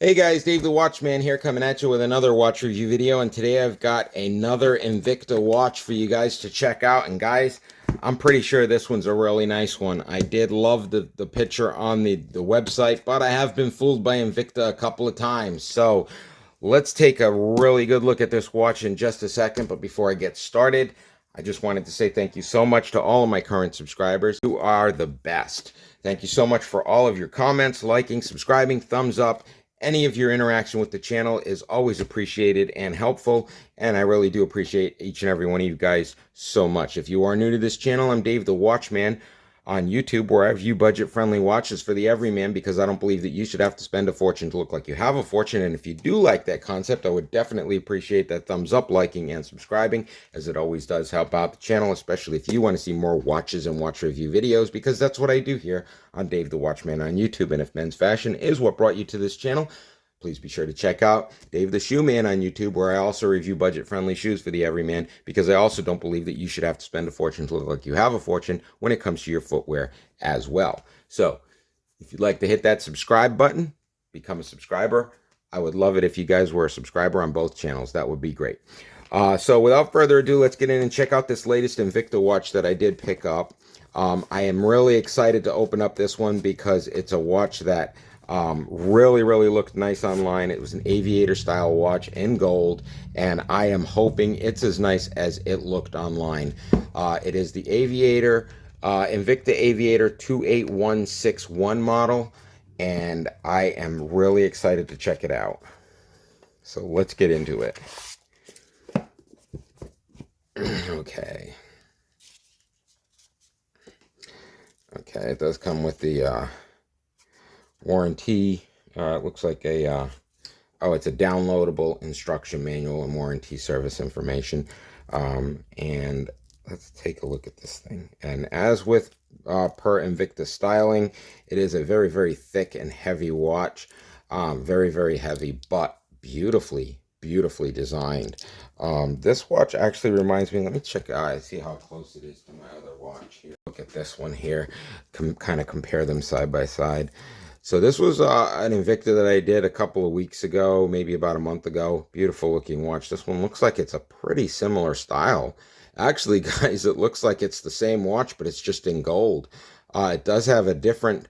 Hey guys, Dave the Watchman here coming at you with another watch review video, and today I've got another Invicta watch for you guys to check out. And guys, I'm pretty sure this one's a really nice one. I did love the picture on the website, but I have been fooled by Invicta a couple of times. So let's take a really good look at this watch in just a second. But before I get started, I just wanted to say thank you so much to all of my current subscribers. You are the best. Thank you so much for all of your comments, liking, subscribing, thumbs up. Any of your interaction with the channel is always appreciated and helpful, and I really do appreciate each and every one of you guys so much. If you are new to this channel, I'm Dave the Watchman on YouTube, where I review budget-friendly watches for the everyman, because I don't believe that you should have to spend a fortune to look like you have a fortune. And if you do like that concept, I would definitely appreciate that thumbs up, liking, and subscribing, as it always does help out the channel, especially if you want to see more watches and watch review videos, because that's what I do here on Dave the Watchman on YouTube. And if men's fashion is what brought you to this channel, please be sure to check out Dave the Shoe Man on YouTube, where I also review budget-friendly shoes for the everyman, because I also don't believe that you should have to spend a fortune to look like you have a fortune when it comes to your footwear as well. So if you'd like to hit that subscribe button, become a subscriber. I would love it if you guys were a subscriber on both channels. That would be great. So without further ado, let's get in and check out this latest Invicta watch that I did pick up. I am really excited to open up this one because it's a watch that really looked nice online. It was an Aviator style watch in gold, and I am hoping it's as nice as it looked online. It is the Aviator, Invicta Aviator 28161 model, and I am really excited to check it out. So let's get into it. Okay. Okay, it does come with the warranty. It looks like a oh, it's a downloadable instruction manual and warranty service information. And let's take a look at this thing. And as with per Invicta styling, it is a very thick and heavy watch. Very heavy, but beautifully designed. This watch actually reminds me, let me check, see how close it is to my other watch here. Look at this one here, kind of compare them side by side. So this was an Invicta that I did a couple of weeks ago, maybe about a month ago. Beautiful looking watch. This one looks like it's a pretty similar style. Actually, guys, it looks like it's the same watch, but it's just in gold. It does have a different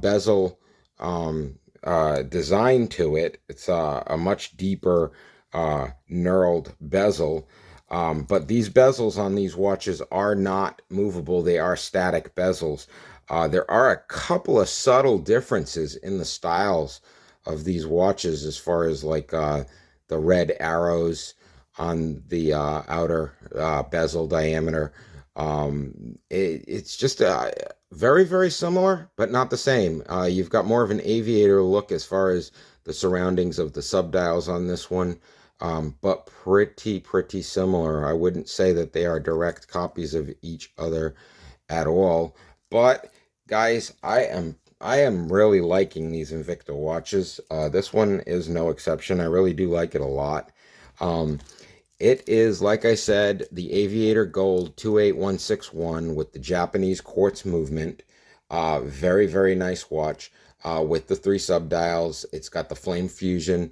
bezel design to it. It's a much deeper knurled bezel. But these bezels on these watches are not movable. They are static bezels. There are a couple of subtle differences in the styles of these watches, as far as like the red arrows on the outer bezel diameter. It's just very similar, but not the same. You've got more of an Aviator look as far as the surroundings of the subdials on this one, but pretty similar. I wouldn't say that they are direct copies of each other at all. But guys, I am really liking these Invicta watches. This one is no exception. I really do like it a lot. It is, like I said, the Aviator Gold 28161 with the Japanese quartz movement. Very nice watch with the 3 subdials. It's got the flame fusion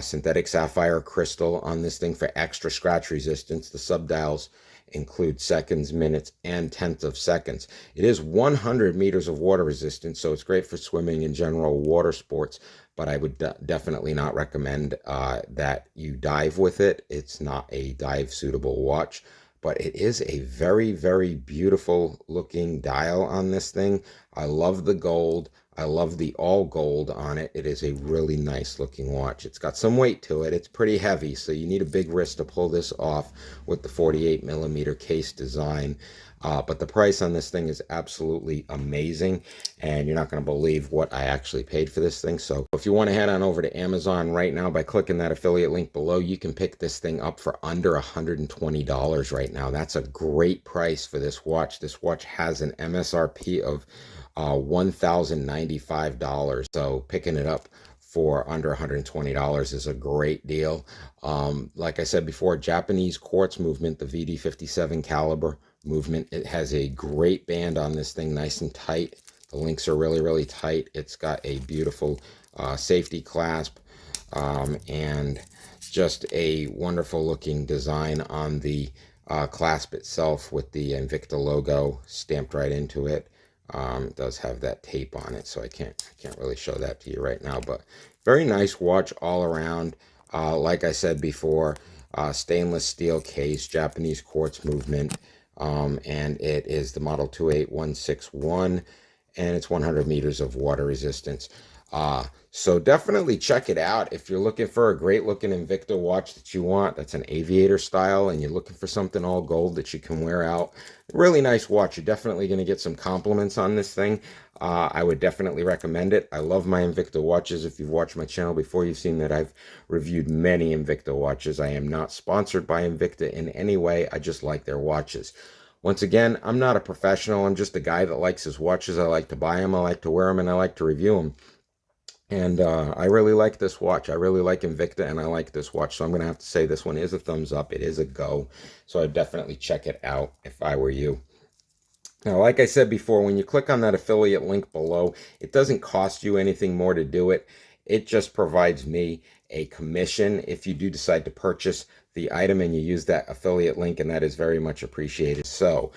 synthetic sapphire crystal on this thing for extra scratch resistance. The subdials include seconds, minutes, and tenths of seconds. It is 100 meters of water resistance, so it's great for swimming and general water sports, but I would definitely not recommend that you dive with it. It's not a dive suitable watch, but it is a very beautiful looking dial on this thing. I love the gold. I love the all gold on it. It is a really nice looking watch. It's got some weight to it. It's pretty heavy, so you need a big wrist to pull this off with the 48 millimeter case design. But the price on this thing is absolutely amazing, and you're not going to believe what I actually paid for this thing. So if you want to head on over to Amazon right now by clicking that affiliate link below, you can pick this thing up for under $120 right now. That's a great price for this watch. This watch has an MSRP of $1,095. So picking it up for under $120 is a great deal. Like I said before, Japanese quartz movement, the VD57 caliber movement. It has a great band on this thing, nice and tight. The links are really, really tight. It's got a beautiful safety clasp and just a wonderful looking design on the clasp itself with the Invicta logo stamped right into it. It does have that tape on it, so I can't really show that to you right now, but very nice watch all around. Like I said before, stainless steel case, Japanese quartz movement, and it is the model 28161, and it's 100 meters of water resistance. So definitely check it out if you're looking for a great looking Invicta watch that you want. That's an Aviator style, and you're looking for something all gold that you can wear out. Really nice watch. You're definitely going to get some compliments on this thing. I would definitely recommend it. I love my Invicta watches. If you've watched my channel before, you've seen that I've reviewed many Invicta watches. I am not sponsored by Invicta in any way. I just like their watches. Once again, I'm not a professional. I'm just a guy that likes his watches. I like to buy them, I like to wear them, and I like to review them. And I really like this watch. I really like Invicta, and I like this watch. So I'm going to have to say this one is a thumbs up. It is a go. So I'd definitely check it out if I were you. Now, like I said before, when you click on that affiliate link below, it doesn't cost you anything more to do it. It just provides me a commission if you do decide to purchase the item and you use that affiliate link, and that is very much appreciated. So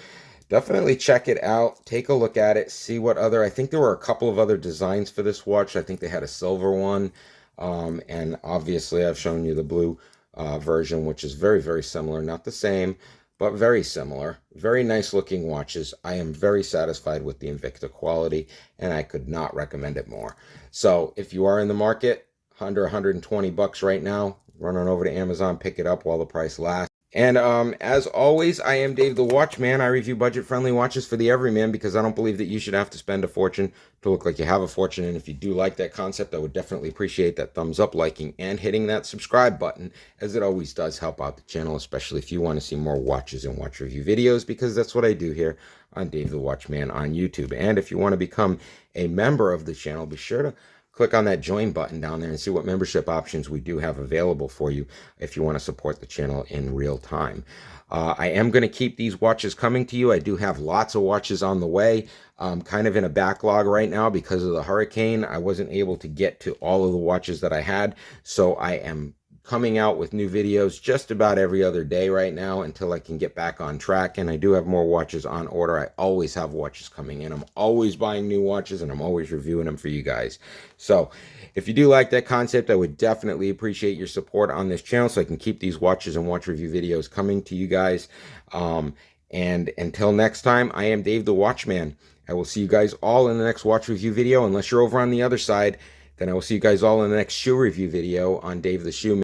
definitely check it out. Take a look at it. See what other... I think there were a couple of other designs for this watch. I think they had a silver one. And obviously, I've shown you the blue version, which is very, very similar. Not the same, but very similar. Very nice looking watches. I am very satisfied with the Invicta quality, and I could not recommend it more. So if you are in the market, under 120 bucks right now, run on over to Amazon, pick it up while the price lasts. And as always, I am Dave the Watchman. I review budget-friendly watches for the everyman because I don't believe that you should have to spend a fortune to look like you have a fortune. And if you do like that concept, I would definitely appreciate that thumbs up, liking, and hitting that subscribe button, as it always does help out the channel, especially if you want to see more watches and watch review videos, because that's what I do here on Dave the Watchman on YouTube. And if you want to become a member of the channel, be sure to click on that join button down there and see what membership options we do have available for you if you want to support the channel in real time. I am going to keep these watches coming to you. I do have lots of watches on the way. I'm kind of in a backlog right now because of the hurricane. I wasn't able to get to all of the watches that I had, so I am coming out with new videos just about every other day right now until I can get back on track. And I do have more watches on order. I always have watches coming in. I'm always buying new watches, and I'm always reviewing them for you guys. So if you do like that concept, I would definitely appreciate your support on this channel so I can keep these watches and watch review videos coming to you guys. And until next time, I am Dave the Watchman. I will see you guys all in the next watch review video. Unless you're over on the other side, then I will see you guys all in the next shoe review video on Dave the Shoeman.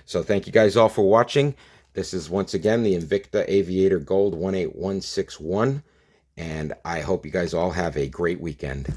So thank you guys all for watching. This is once again the Invicta Aviator Gold 18161. And I hope you guys all have a great weekend.